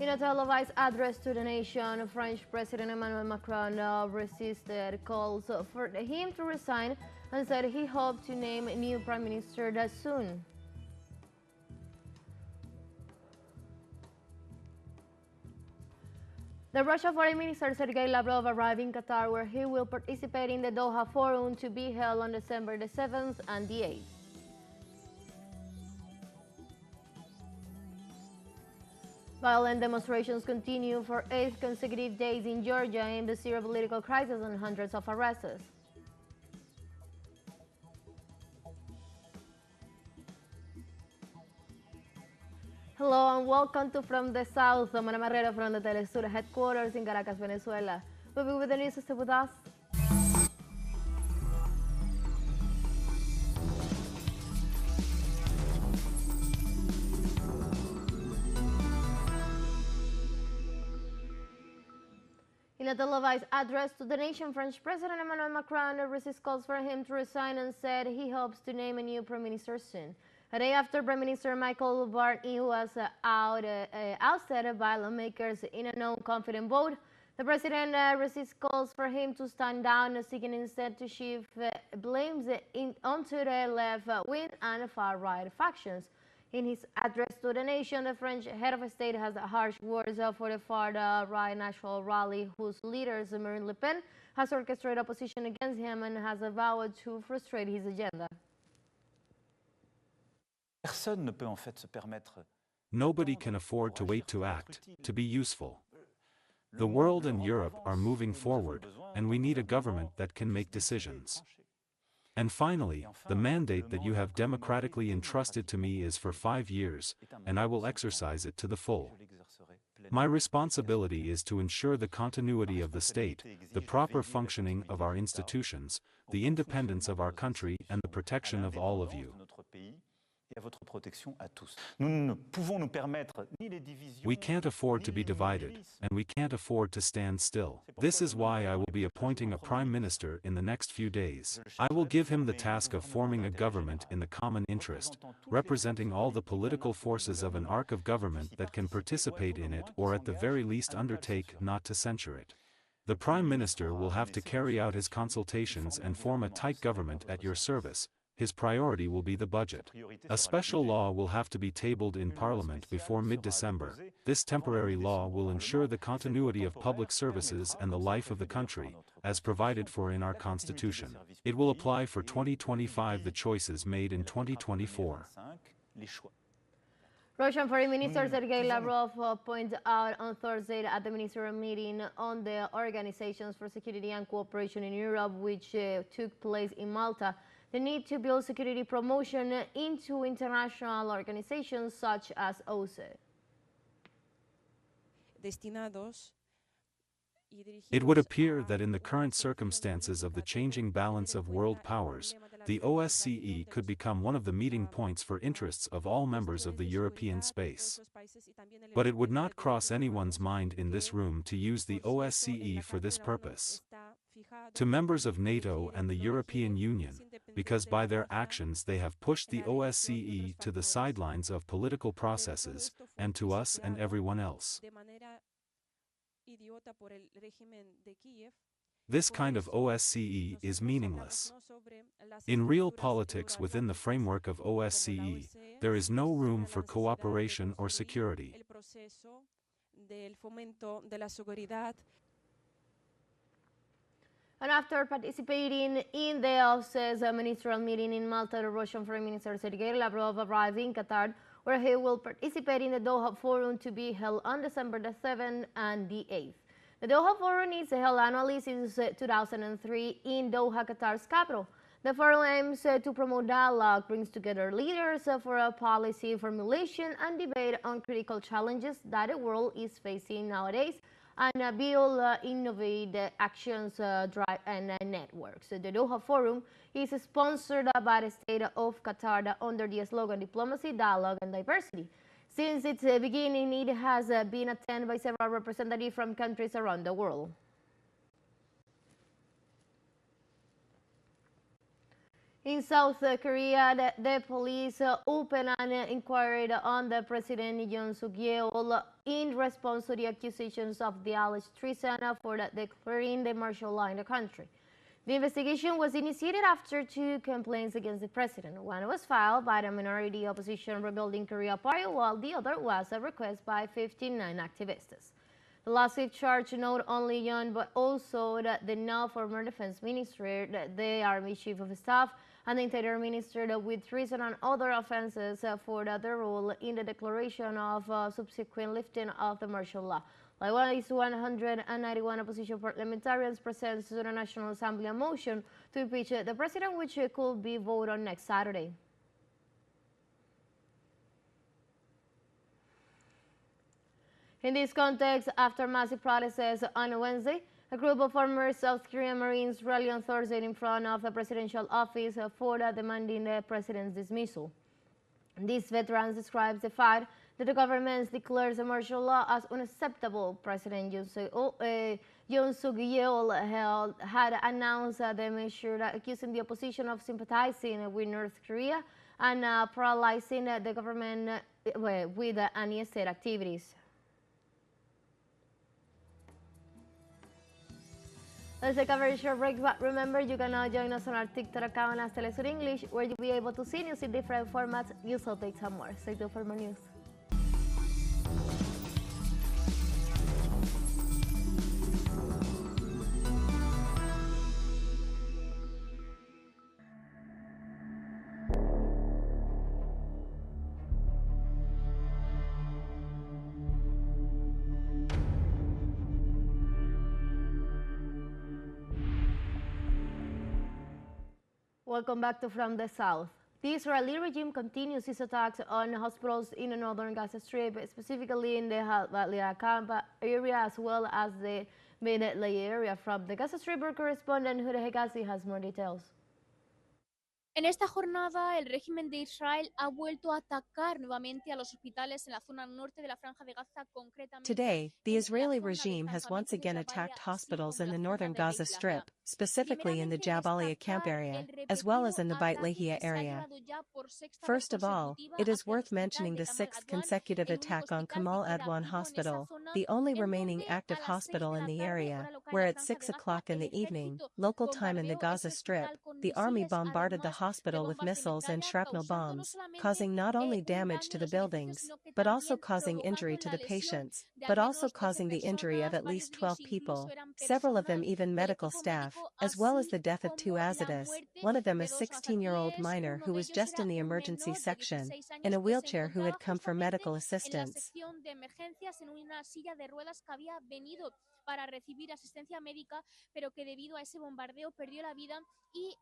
In a televised address to the nation, French President Emmanuel Macron resisted calls for him to resign and said he hoped to name a new prime minister soon. The Russian Foreign Minister Sergei Lavrov arrived in Qatar, where he will participate in the Doha Forum to be held on December the 7th and the 8th. Violent demonstrations continue for 8 consecutive days in Georgia in the Syrian political crisis and hundreds of arrests. Hello and welcome to From the South. I'm Ana Marrero from the teleSUR headquarters in Caracas, Venezuela. We'll be with the news. Stay with us. In a televised address to the nation, French President Emmanuel Macron resisted calls for him to resign and said he hopes to name a new prime minister soon. A day after Prime Minister Michael Barnier was ousted by lawmakers in a non-confident vote, the president resisted calls for him to stand down, seeking instead to shift blames onto the left-wing and far-right factions. In his address to the nation, the French head of state has harsh words for the far-right national rally, whose leader, Marine Le Pen, has orchestrated opposition against him and has vowed to frustrate his agenda. Nobody can afford to wait to act, to be useful. The world and Europe are moving forward, and we need a government that can make decisions. And finally, the mandate that you have democratically entrusted to me is for 5 years, and I will exercise it to the full. My responsibility is to ensure the continuity of the state, the proper functioning of our institutions, the independence of our country, and the protection of all of you. We can't afford to be divided, and we can't afford to stand still. This is why I will be appointing a prime minister in the next few days. I will give him the task of forming a government in the common interest, representing all the political forces of an arc of government that can participate in it or at the very least undertake not to censure it. The prime minister will have to carry out his consultations and form a tight government at your service. His priority will be the budget. A special law will have to be tabled in Parliament before mid-December. This temporary law will ensure the continuity of public services and the life of the country, as provided for in our Constitution. It will apply for 2025 the choices made in 2024. Russian Foreign Minister Sergei Lavrov pointed out on Thursday at the ministerial meeting on the Organizations for Security and Cooperation in Europe, which took place in Malta, the need to build security promotion into international organizations such as OSCE. It would appear that in the current circumstances of the changing balance of world powers, the OSCE could become one of the meeting points for interests of all members of the European space. But it would not cross anyone's mind in this room to use the OSCE for this purpose. To members of NATO and the European Union, because by their actions they have pushed the OSCE to the sidelines of political processes, and to us and everyone else. This kind of OSCE is meaningless. In real politics within the framework of OSCE, there is no room for cooperation or security. And after participating in the OSCE's ministerial meeting in Malta, the Russian Foreign Minister Sergei Lavrov arrived in Qatar, where he will participate in the Doha Forum to be held on December the 7th and the 8th. The Doha Forum is held annually since 2003 in Doha, Qatar's capital. The forum aims to promote dialogue, brings together leaders for a policy formulation and debate on critical challenges that the world is facing nowadays, and build innovative actions, drive and networks. The Doha Forum is sponsored by the state of Qatar under the slogan Diplomacy, Dialogue and Diversity. Since its beginning, it has been attended by several representatives from countries around the world. In South Korea, the police opened an inquiry on the President Yoon Suk-yeol in response to the accusations of the alleged treason for declaring the martial law in the country. The investigation was initiated after two complaints against the president. One was filed by the minority opposition Rebuilding Korea Party, while the other was a request by 59 activists. The lawsuit charged not only Yoon but also the now former defense minister, the army chief of staff, and the interior minister with treason and other offenses for their role in the declaration of subsequent lifting of the martial law. Likewise, 191 opposition parliamentarians present to the National Assembly a motion to impeach the president, which could be voted on next Saturday. In this context, after massive protests on Wednesday, a group of former South Korean Marines rallied on Thursday in front of the presidential office for demanding the president's dismissal. These veterans describe the fact that the government declares the martial law as unacceptable. President Yoon Suk-yeol had announced the measure, accusing the opposition of sympathizing with North Korea and paralyzing the government with anti-state activities. Let's take a very short break, but remember you can now join us on our TikTok account as teleSUR English, where you'll be able to see news in different formats, news updates and more. Stay tuned for more news. Welcome back to From the South. The Israeli regime continues its attacks on hospitals in the northern Gaza Strip, specifically in the Halabja camp area as well as the Mid-Lay area. From the Gaza Strip, our correspondent Huda Hegazi has more details. En esta jornada, el régimen de Israel ha vuelto a atacar nuevamente a los hospitales en la zona norte de la Franja de Gaza, concretamente. Today, the Israeli regime has once again attacked hospitals in the northern Gaza Strip, specifically in the Jabalia camp area, as well as in the Beit Lahia area. First of all, it is worth mentioning the sixth consecutive attack on Kamal Adwan Hospital, the only remaining active hospital in the area, where at 6 o'clock in the evening, local time in the Gaza Strip, the army bombarded the hospital with missiles and shrapnel bombs, causing not only damage to the buildings, but also causing injury to the patients, but also causing the injury of at least 12 people, several of them even medical staff, as well as the death of two Azadas, one of them a 16-year-old minor who was just in the emergency section, in a wheelchair who had come for medical assistance. Para recibir asistencia médica, pero que debido a ese bombardeo perdió la vida, y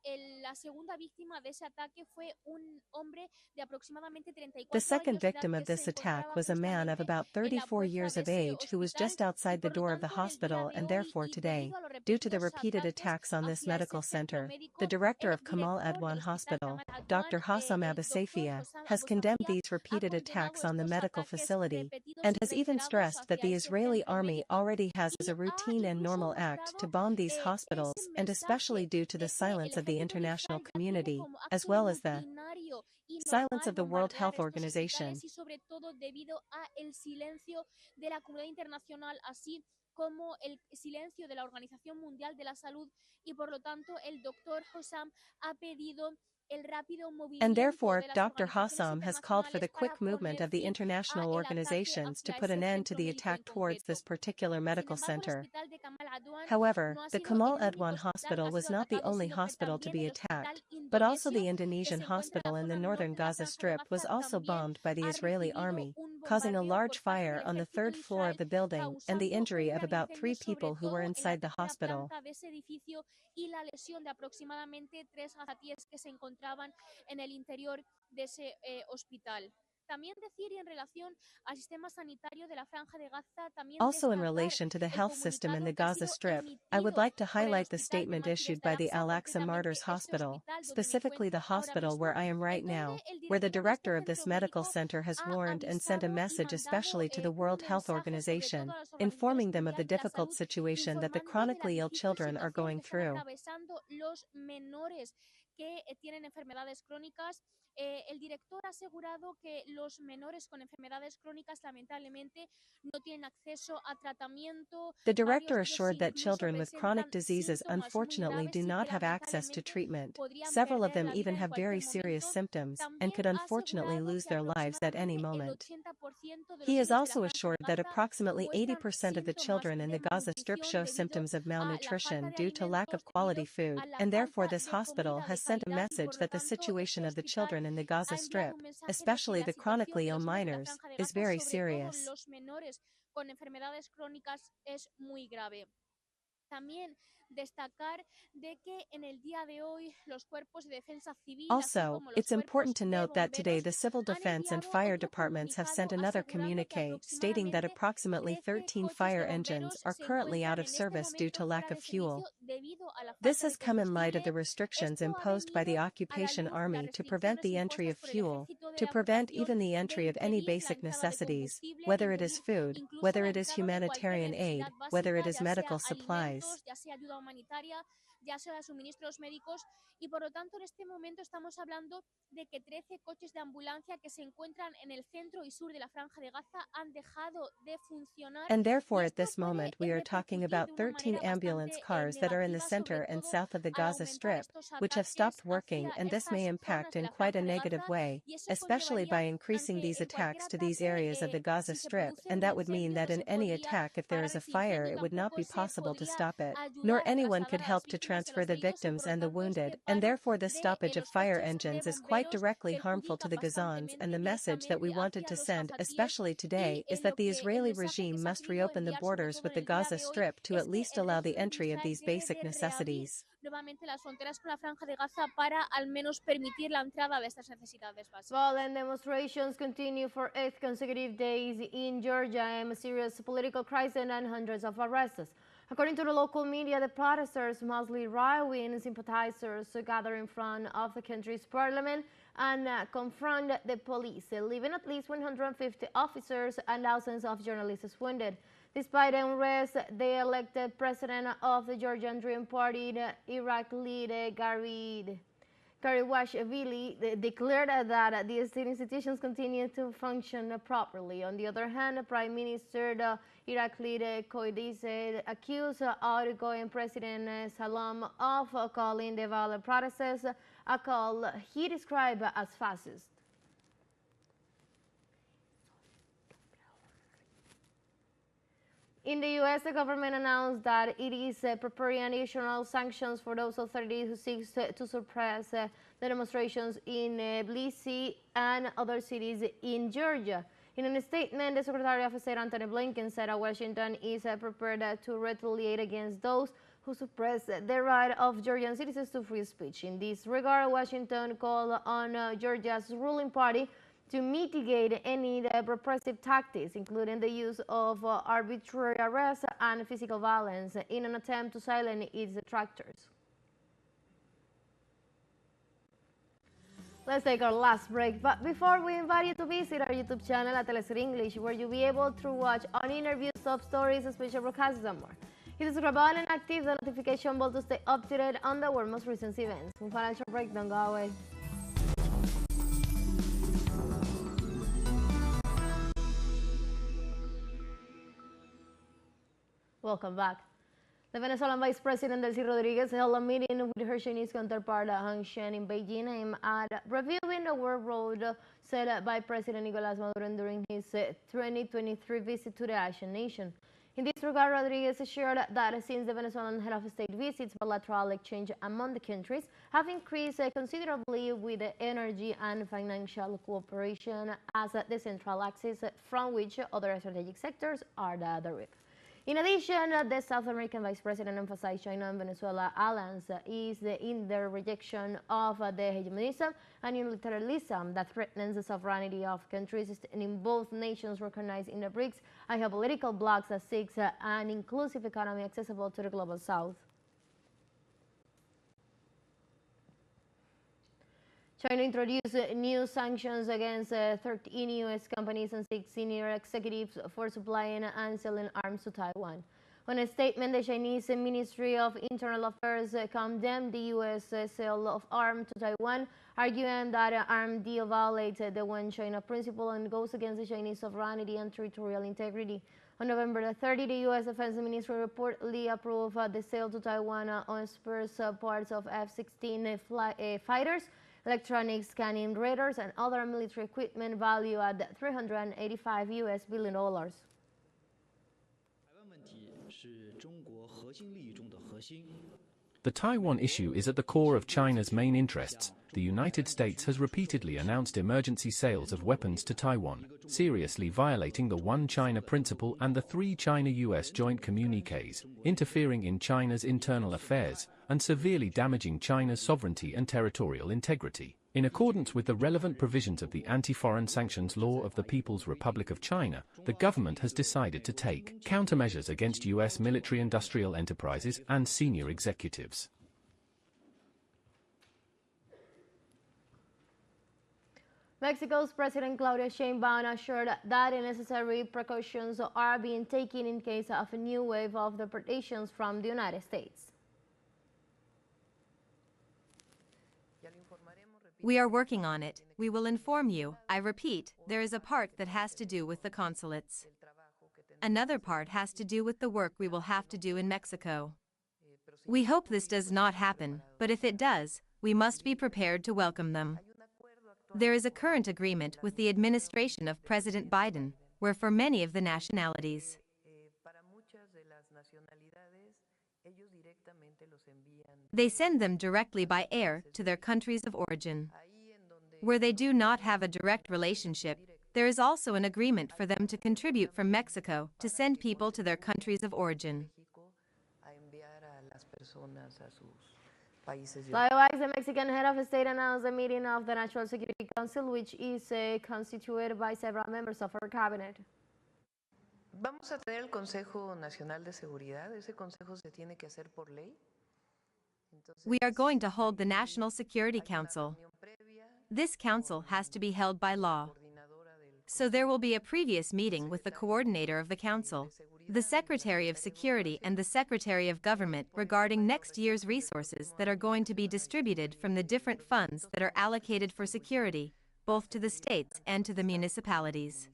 la segunda víctima de ese ataque fue un hombre de aproximadamente 34 años. The second victim of this attack was a man of about 34 years of age who was just outside the door of the hospital, and therefore today, due to the repeated attacks on this medical center, the director of Kamal Adwan Hospital, Dr. Hassam Abasafia, has condemned these repeated attacks on the medical facility, and has even stressed that the Israeli army already has as a routine and normal act to bomb these hospitals, and especially due to the silence of the international community, as well as the silence of the World Health Organization. Como el silencio de la Organización Mundial de la Salud, y por lo tanto el doctor Hossam ha pedido el rápido movimiento. And therefore, Dr. Hassam has called for the quick movement of the international organizations to put an end to the attack towards this particular medical center. However, the Kamal Adwan Hospital was not the only hospital to be attacked, but also the Indonesian hospital in the northern Gaza Strip was also bombed by the Israeli army, causing a large fire on the third floor of the building and the injury of about 3 people who were inside the hospital. En el interior de ese hospital. Also in relation to the health system in the Gaza Strip, I would like to highlight the statement issued by the Al-Aqsa Martyrs Hospital, specifically the hospital where I am right now, where the director of this medical center has warned and sent a message especially to the World Health Organization, informing them of the difficult situation that the chronically ill children are going through. que tienen enfermedades crónicas. El director ha asegurado que los menores con enfermedades crónicas lamentablemente no tienen acceso a tratamiento. The Varios director de ellos assured that incluso children with chronic presentan diseases síntomas muy unfortunately graves do y que not have access to lamentablemente treatment. podrían Several of perder them la vida even en have very cualquier serious momento. symptoms and También could ha unfortunately asegurado lose que their lives at any aproximadamente el moment. 80% de los He is niños de la also Franja de assured that Gaza approximately muestran 80% of the síntomas children in de the Gaza Strip malnutrición show debido symptoms of a la falta malnutrition de due to lack of alimentos, debido quality food, a la and therefore falta this de hospital comida de has sent a calidad y message por lo that the tanto situation este of the hospital children in the ha Gaza enviado Strip, un mensaje de que especially la the situación chronically de ill los niños de la minors, Franja de is Gaza, very sobre todo serious. los menores con enfermedades crónicas, es muy grave. También destacar de que en el día de hoy los cuerpos de defensa civil, así Also, como los it's important cuerpos to de note that today bomberos, the civil han defense and enviado fire otro departments have sent comunicado another asegurando que communique stating that aproximadamente approximately 13 13 coches fire de engines bomberos are se currently out encuentran of en este service due momento to fuera lack of de servicio fuel. debido a la This falta has de come in light of the combustible. restrictions Esto ha imposed by the venido a la occupation luz las army to prevent restricciones the entry impuestas of por el fuel, ejército de to la prevent ocupación even the de entry of any impedir la basic entrada de necessities, combustible, whether it is impedir food, incluso whether la it is entrada de cualquier humanitarian aid, necesidad whether it básica, is ya sea medical supplies. alimentos, ya sea ayuda humanitaria, ya sea suministros médicos, y por lo tanto en este momento estamos hablando de que 13 coches de ambulancia que se encuentran en el centro y sur de la Franja de Gaza han dejado de funcionar, And y therefore at esto this puede moment we are talking repercutir de about una 13 manera ambulance bastante cars that are in the negativa, center sobre and todo south of the al Gaza aumentar Strip, estos which have ataques stopped working, hacia and this may estas zonas impact de in la quite a Franja de negative Gaza, way, y eso especially by conllevaría a increasing que these en cualquier attacks to these ataque, areas of the Gaza si se Strip, produce and un that would mean incendio, that no in se any podría attack if there parar is a este fire incendio, it would not tampoco be se possible to podría stop it, nor ayudar a anyone could trasladar a las help to víctimas y a transfer los the heridos, y victims por lo and the tanto wounded, este and paro therefore the de stoppage of los fire coches de engines is quite bomberos directly harmful to perjudica the Gazans, and bastantemente the message that we directamente wanted hacia to los send, gazatíes, especially y today, is that lo the que el Israeli mensaje que regime se ha must querido reopen the enviar sobre borders todo with en the el día Gaza de hoy Strip to es at que least el allow the régimen de entry of Israel these debe basic de reabrir necessities. nuevamente las fronteras con la Franja de Gaza para al menos permitir la entrada de estas necesidades básicas. Violent demonstrations continue for 8th consecutive days in Georgia amid a serious political crisis and hundreds of arrests. According to the local media, the protesters, mostly right-wing sympathizers, gather in front of the country's parliament and confront the police, leaving at least 150 officers and thousands of journalists wounded. Despite the unrest, the elected president of the Georgian Dream Party, the Iraq leader Karishvili declared that the state institutions continue to function properly. On the other hand, Prime Minister the Iraq leader Koidis accused outgoing President Salam of calling the violent protests a call he described as fascist. In the U.S., the government announced that it is preparing additional sanctions for those authorities who seek to suppress the demonstrations in Tbilisi and other cities in Georgia. In a statement, the Secretary of State Antony Blinken said that Washington is prepared to retaliate against those who suppress the right of Georgian citizens to free speech. In this regard, Washington called on Georgia's ruling party to mitigate any repressive tactics, including the use of arbitrary arrests and physical violence, in an attempt to silence its detractors. Let's take our last break, but before we invite you to visit our YouTube channel at teleSUR English, where you'll be able to watch on interviews, top stories, special broadcasts, and more. Hit the subscribe button and active the notification bell to stay up to date on the world's most recent events. We'll financial break, don't go away. Welcome back. The Venezuelan Vice President Delcy Rodriguez held a meeting with her Chinese counterpart Hang Shen in Beijing aimed at reviewing the world road set by President Nicolás Maduro during his 2023 visit to the Asian nation. In this regard, Rodriguez assured that since the Venezuelan head of state visits, bilateral exchange among the countries have increased considerably with the energy and financial cooperation as the central axis from which other strategic sectors are derived. In addition, the South American Vice President emphasized China and Venezuela alliance is in their rejection of the hegemonism and unilateralism that threatens the sovereignty of countries, and in both nations recognized in the BRICS a geopolitical bloc that seeks an inclusive economy accessible to the global South. China introduced new sanctions against 13 U.S. companies and 6 senior executives for supplying and selling arms to Taiwan. On a statement, the Chinese Ministry of Internal Affairs condemned the U.S. sale of arms to Taiwan, arguing that armed deal violates the One China principle and goes against the Chinese sovereignty and territorial integrity. On November 30, the U.S. Defense Ministry reportedly approved the sale to Taiwan on spare parts of F-16 fighters, electronic scanning radars, and other military equipment valued at $385 billion. The Taiwan issue is at the core of China's main interests. The United States has repeatedly announced emergency sales of weapons to Taiwan, seriously violating the One China principle and the three China-US joint communiques, interfering in China's internal affairs, and severely damaging China's sovereignty and territorial integrity. In accordance with the relevant provisions of the Anti-Foreign Sanctions Law of the People's Republic of China, the government has decided to take countermeasures against U.S. military-industrial enterprises and senior executives. Mexico's President Claudia Sheinbaum assured that necessary precautions are being taken in case of a new wave of deportations from the United States. We are working on it. We will inform you. I repeat, there is a part that has to do with the consulates. Another part has to do with the work we will have to do in Mexico. We hope this does not happen, but if it does, we must be prepared to welcome them. There is a current agreement with the administration of President Biden, where for many of the nationalities, they send them directly by air to their countries of origin. Where they do not have a direct relationship, there is also an agreement for them to contribute from Mexico to send people to their countries of origin. Likewise, the Mexican head of state announced the meeting of the National Security Council, which is constituted by several members of our cabinet. Vamos a tener el Consejo Nacional de Seguridad. Ese consejo se tiene que hacer por ley. We are going to hold the National Security Council. This council has to be held by law. So there will be a previous meeting with the coordinator of the council, the Secretary of Security and the Secretary of Government regarding next year's resources that are going to be distributed from the different funds that are allocated for security, both to the states and to the municipalities.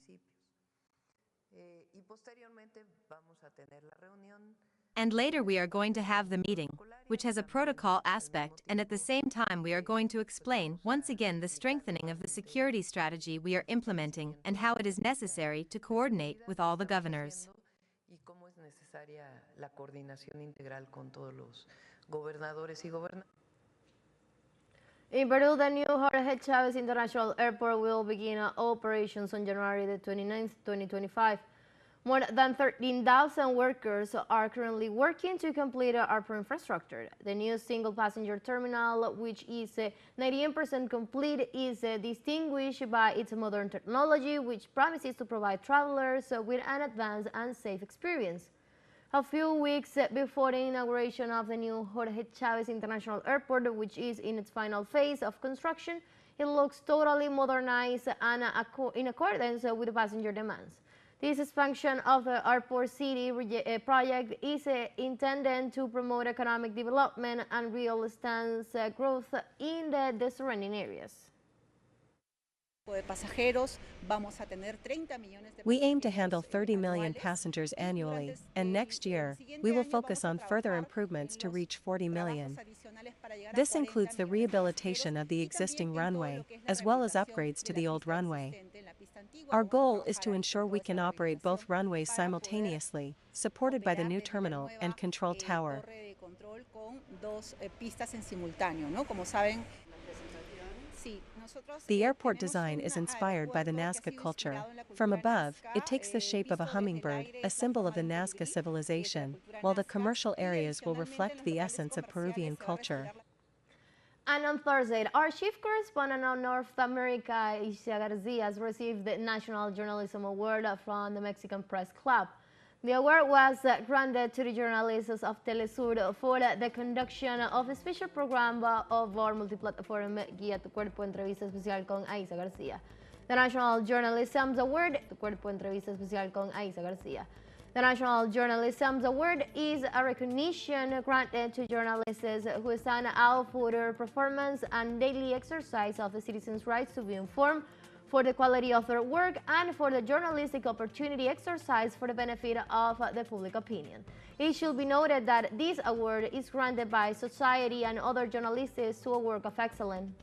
And later we are going to have the meeting, which has a protocol aspect, and at the same time we are going to explain once again the strengthening of the security strategy we are implementing and how it is necessary to coordinate with all the governors. In Peru, the new Jorge Chávez International Airport will begin operations on January the 29th, 2025. More than 13,000 workers are currently working to complete airport infrastructure. The new single-passenger terminal, which is 98% complete, is distinguished by its modern technology, which promises to provide travelers with an advanced and safe experience. A few weeks before the inauguration of the new Jorge Chávez International Airport, which is in its final phase of construction, it looks totally modernized and in accordance with the passenger demands. This expansion of the airport city project is intended to promote economic development and real estate growth in the surrounding areas. We aim to handle 30 million passengers annually, and next year, we will focus on further improvements to reach 40 million. This includes the rehabilitation of the existing runway, as well as upgrades to the old runway. Our goal is to ensure we can operate both runways simultaneously, supported by the new terminal and control tower. The airport design is inspired by the Nazca culture. From above, it takes the shape of a hummingbird, a symbol of the Nazca civilization, while the commercial areas will reflect the essence of Peruvian culture. And on Thursday, our chief correspondent on North America, Isa Garcia, received the National Journalism Award from the Mexican Press Club. The award was granted to the journalists of teleSUR for the conduction of a special program of our multi-platform Guía Tu Cuerpo Entrevista Especial con Isa Garcia. The National Journalism Award, Tu Cuerpo Entrevista Especial con Isa Garcia. The National Journalism Award is a recognition granted to journalists who stand out for their performance and daily exercise of the citizens' rights to be informed, for the quality of their work, and for the journalistic opportunity exercised for the benefit of the public opinion. It should be noted that this award is granted by society and other journalists to a work of excellence.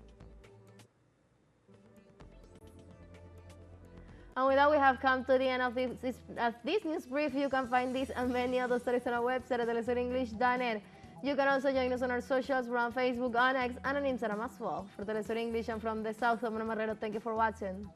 And with that, we have come to the end of this news brief. You can find this and many other stories on our website at telesurenglish.net. You can also join us on our socials. We're on Facebook, on X, and on Instagram as well. For TeleSUR English and from the south of Marrero, thank you for watching.